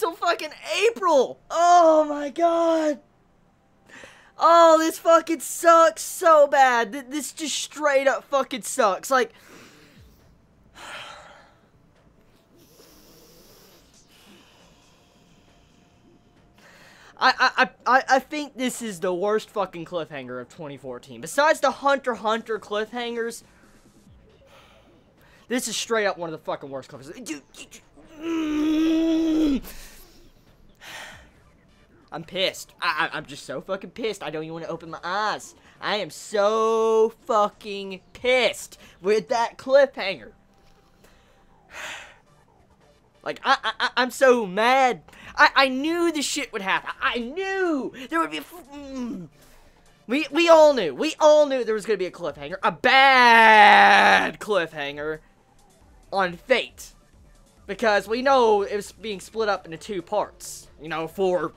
till fucking April. Oh my god. Oh, this fucking sucks so bad. This just straight up fucking sucks. Like, I think this is the worst fucking cliffhanger of 2014. Besides the Hunter x Hunter cliffhangers, this is straight up one of the fucking worst cliffhangers. Dude, I'm pissed. I'm just so fucking pissed. I don't even want to open my eyes. I am so fucking pissed with that cliffhanger. Like, I'm so mad. I knew this shit would happen. I knew there would be we all knew. We all knew there was going to be a cliffhanger. A bad cliffhanger on Fate. Because we know it was being split up into 2 parts. You know, for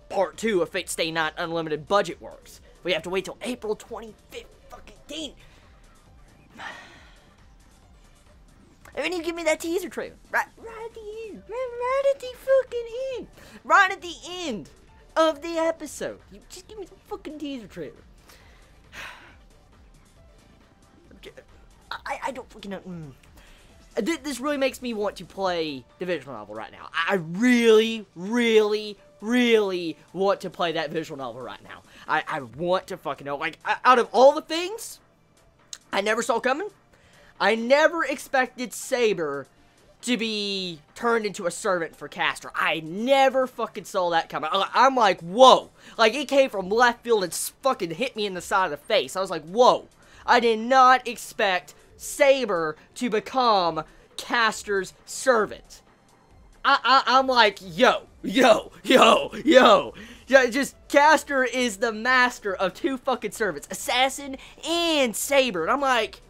part 2 of Fate Stay Night Unlimited Budget Works. We have to wait till April 25th fucking. And then you give me that teaser trailer. Right at the end. Right at the fucking end. Right at the end of the episode. You just give me the fucking teaser trailer. I don't fucking know. This really makes me want to play the visual novel right now. I really, really, really want to play that visual novel right now. I want to fucking know. Like, out of all the things I never saw coming, I never expected Saber to be turned into a servant for Castor. I never fucking saw that coming. I'm like, whoa. Like, it came from left field and fucking hit me in the side of the face. I was like, whoa. I did not expect Saber to become Castor's servant. I'm like, yo. Just, Castor is the master of 2 fucking servants. Assassin and Saber. And I'm like,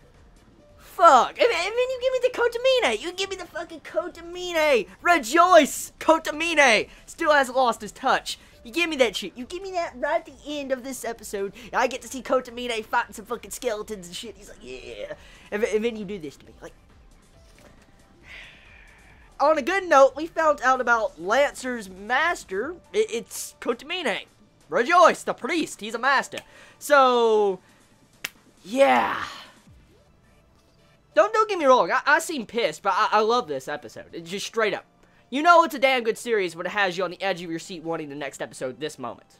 fuck. And then you give me the Kotamine. You give me the fucking Kotamine. Rejoice. Kotamine still hasn't lost his touch. You give me that shit. You give me that right at the end of this episode. I get to see Kotamine fighting some fucking skeletons and shit. He's like, yeah. And then you do this to me. Like, on a good note, we found out about Lancer's master. It's Kotamine. Rejoice, the priest. He's a master. So, yeah. Don't get me wrong. I seem pissed, but I love this episode. It's just straight up. You know it's a damn good series when it has you on the edge of your seat wanting the next episode this moment.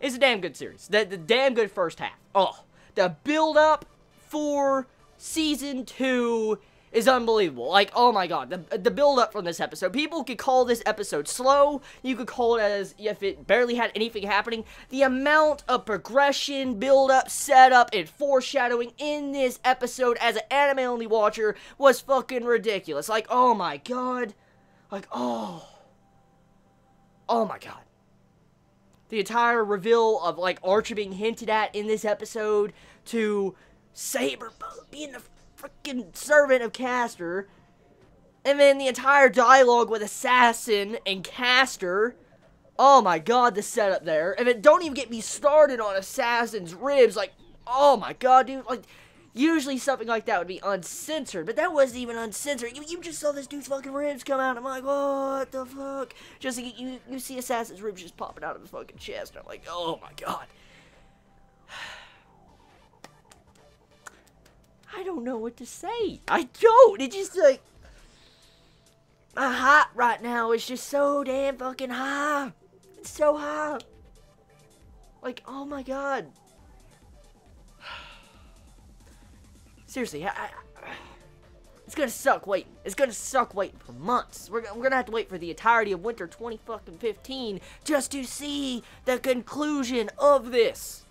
It's a damn good series. The damn good first half. Oh, the build-up for Season 2 is unbelievable. Like, oh my god, the build-up from this episode. People could call this episode slow. You could call it as if it barely had anything happening. The amount of progression, build-up, setup, and foreshadowing in this episode as an anime-only watcher was fucking ridiculous. Like, oh my god. Like, oh my god. The entire reveal of, like, Archer being hinted at in this episode to Saber being the freaking servant of Castor. And then the entire dialogue with Assassin and Castor. Oh my god, the setup there. And then don't even get me started on Assassin's ribs. Like, oh my god, dude. Like, usually something like that would be uncensored, but that wasn't even uncensored. You just saw this dude's fucking ribs come out. I'm like, what the fuck? Just like you see Assassin's ribs just popping out of his fucking chest. I'm like, oh my god. I don't know what to say. I don't. It's just like, my heart right now is just so damn fucking high. It's so high. Like, oh my god. Seriously, it's gonna suck waiting. It's gonna suck waiting for months. We're gonna have to wait for the entirety of winter 2015 just to see the conclusion of this.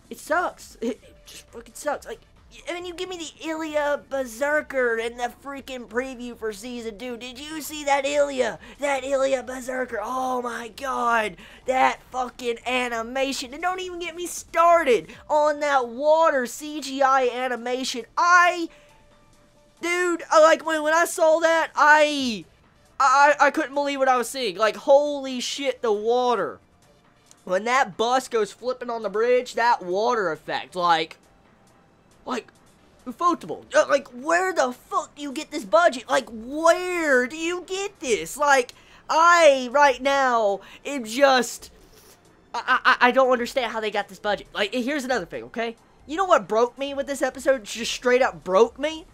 It sucks. It just fucking sucks. Like, and then you give me the Ilya Berserker in the freaking preview for Season 2. Did you see that Ilya? That Ilya Berserker. Oh my god. That fucking animation. And don't even get me started on that water CGI animation. Dude, like, when I saw that, I couldn't believe what I was seeing. Like, holy shit, the water. When that bus goes flipping on the bridge, that water effect, like, Ufotable. Like, where the fuck do you get this budget? Like, where do you get this? Like, I, right now, am just... I don't understand how they got this budget. Like, here's another thing, okay? You know what broke me with this episode? Just straight up broke me?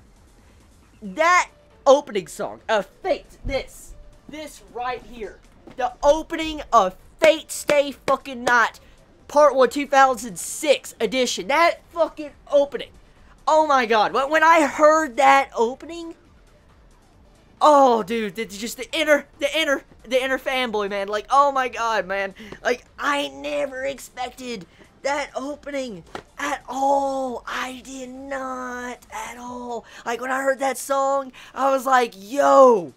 That opening song of Fate. This right here. The opening of Fate Stay Fucking Night. Part 1, 2006 edition. That fucking opening. Oh my god. When I heard that opening... Oh, dude, it's just the inner fanboy, man. Like, oh my god, man. Like, I never expected that opening at all. I did not at all. Like, when I heard that song, I was like, yo,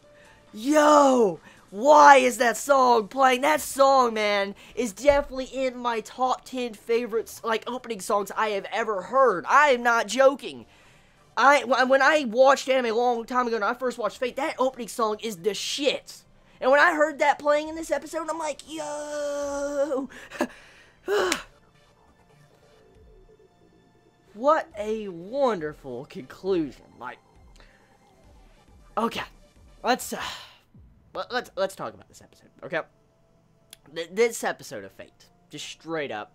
why is that song playing? That song, man, is definitely in my top 10 favorites, like, opening songs I have ever heard. I am not joking. When I watched anime a long time ago, when I first watched Fate, that opening song is the shit. And when I heard that playing in this episode, I'm like, yo. What a wonderful conclusion. Like, okay, let's talk about this episode, okay? This episode of Fate, just straight up,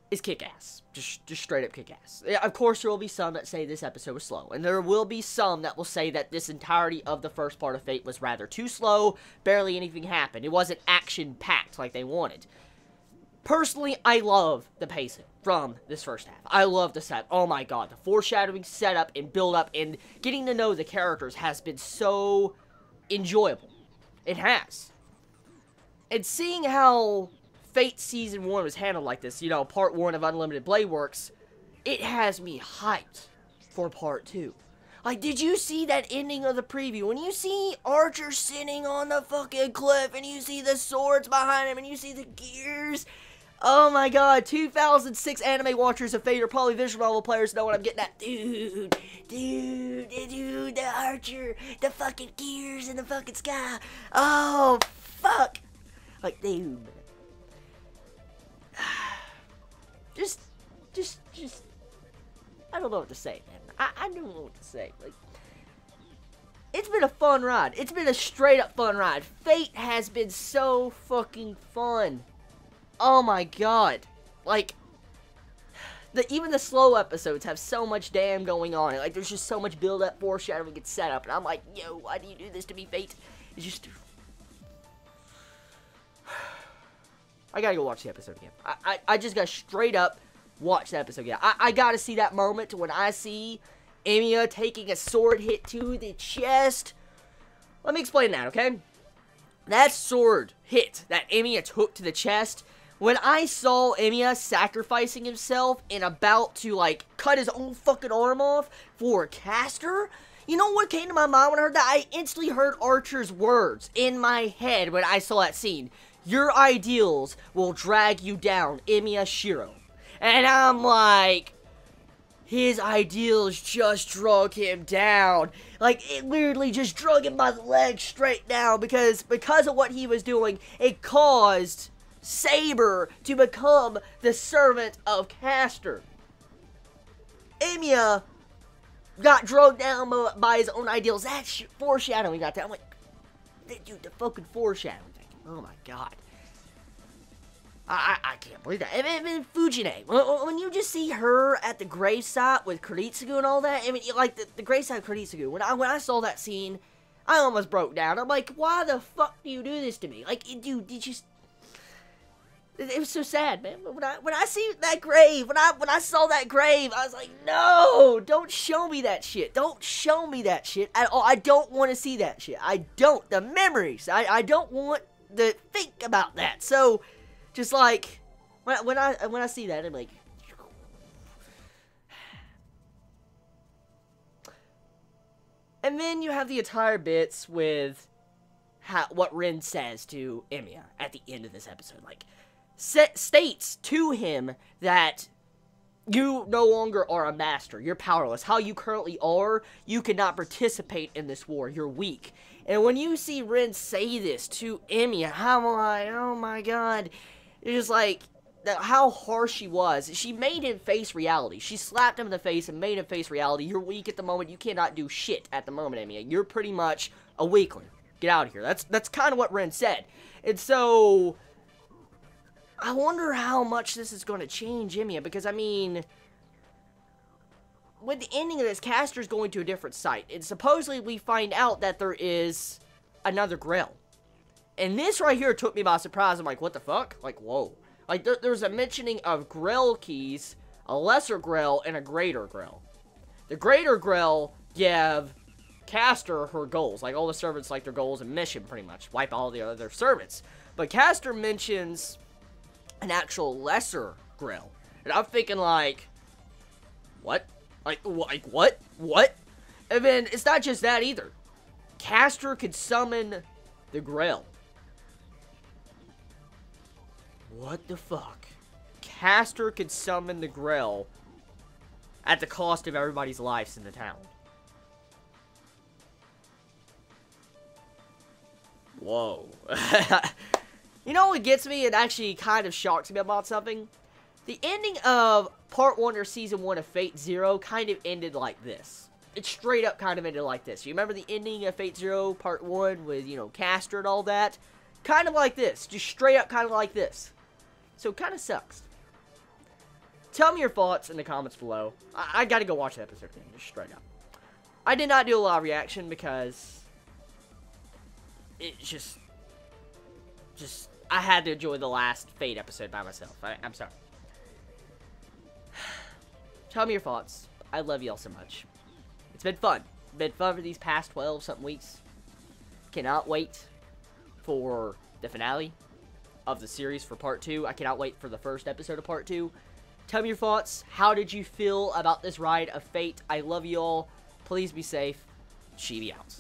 is kick-ass. Just straight up kick-ass. Of course, there will be some that say this episode was slow, and there will be some that will say that this entirety of the first part of Fate was rather too slow, barely anything happened. It wasn't action-packed like they wanted. Personally, I love the pacing from this first half. I love the set. Oh my god, the foreshadowing, setup, and build-up, and getting to know the characters has been so enjoyable. It has. And seeing how Fate Season 1 was handled like this, you know, Part 1 of Unlimited Blade Works, it has me hyped for Part 2. Like, did you see that ending of the preview? When you see Archer sitting on the fucking cliff, and you see the swords behind him, and you see the gears... Oh my god, 2006 anime watchers of Fate or probably visual novel players know what I'm getting at. Dude, the Archer, the fucking gears in the fucking sky. Oh, fuck. Like, dude. Just, I don't know what to say, man. I don't know what to say. Like, it's been a fun ride. It's been a straight up fun ride. Fate has been so fucking fun. Oh my god. Like, even the slow episodes have so much damn going on. Like, there's just so much build-up, foreshadowing, and setup. And I'm like, yo, why do you do this to me, Fate? It's just... I gotta go watch the episode again. I just gotta straight up watch the episode again. I gotta see that moment when I see Emiya taking a sword hit to the chest. Let me explain that, okay? That sword hit that Emiya took to the chest... When I saw Emiya sacrificing himself and about to, like, cut his own fucking arm off for a caster, you know what came to my mind when I heard that? I instantly heard Archer's words in my head when I saw that scene. Your ideals will drag you down, Emiya Shiro. And I'm like, his ideals just drug him down. Like, it literally just drug him by the leg straight down because of what he was doing, it caused Saber to become the servant of Caster. Emiya got drugged down by his own ideals. That foreshadowing got that. I'm like, dude, the fucking foreshadowing thing. Oh my god. I can't believe that. And then Fujine, when you just see her at the gravesite with Kuritsugu and all that, I mean, like, the gravesite of Kuritsugu, when I saw that scene, I almost broke down. I'm like, why the fuck do you do this to me? Like, dude, you just... It was so sad, man. When I see that grave, when I saw that grave, I was like, no, don't show me that shit. Don't show me that shit at all. I don't want to see that shit. I don't. The memories. I don't want to think about that. So, just like when I see that, I'm like, and then you have the entire bits with what Rin says to Emiya at the end of this episode, like. States to him that you no longer are a master. You're powerless. How you currently are, you cannot participate in this war. You're weak. And when you see Rin say this to Emiya, I'm like, oh my god. It's just like, how harsh she was. She made him face reality. She slapped him in the face and made him face reality. You're weak at the moment. You cannot do shit at the moment, Emiya. You're pretty much a weakling. Get out of here. That's kind of what Ren said. And so, I wonder how much this is going to change Emiya, because, I mean, with the ending of this, Castor's going to a different site, and supposedly we find out that there is another Grell. And this right here took me by surprise. I'm like, what the fuck? Like, whoa. Like, there's a mentioning of Grell keys, a lesser Grell, and a greater Grell. The greater Grell give Castor her goals. Like, all the servants like their goals and mission, pretty much. Wipe all the other servants. But Castor mentions an actual lesser Grell. And I'm thinking, like, what? Like, what? What? And then, it's not just that either. Castor could summon the Grell. What the fuck? Castor could summon the Grell at the cost of everybody's lives in the town. Whoa. You know what gets me? It actually kind of shocks me about something. The ending of Part 1 or Season 1 of Fate Zero kind of ended like this. It straight up kind of ended like this. You remember the ending of Fate Zero Part 1 with, you know, Castor and all that? Kind of like this. Just straight up kind of like this. So it kind of sucks. Tell me your thoughts in the comments below. I gotta go watch the episode again, just straight up. I did not do a live reaction because it's just I had to enjoy the last Fate episode by myself. I'm sorry. Tell me your thoughts. I love y'all so much. It's been fun. Been fun for these past 12-something weeks. Cannot wait for the finale of the series for Part 2. I cannot wait for the first episode of Part 2. Tell me your thoughts. How did you feel about this ride of Fate? I love you all. Please be safe. Chibi out.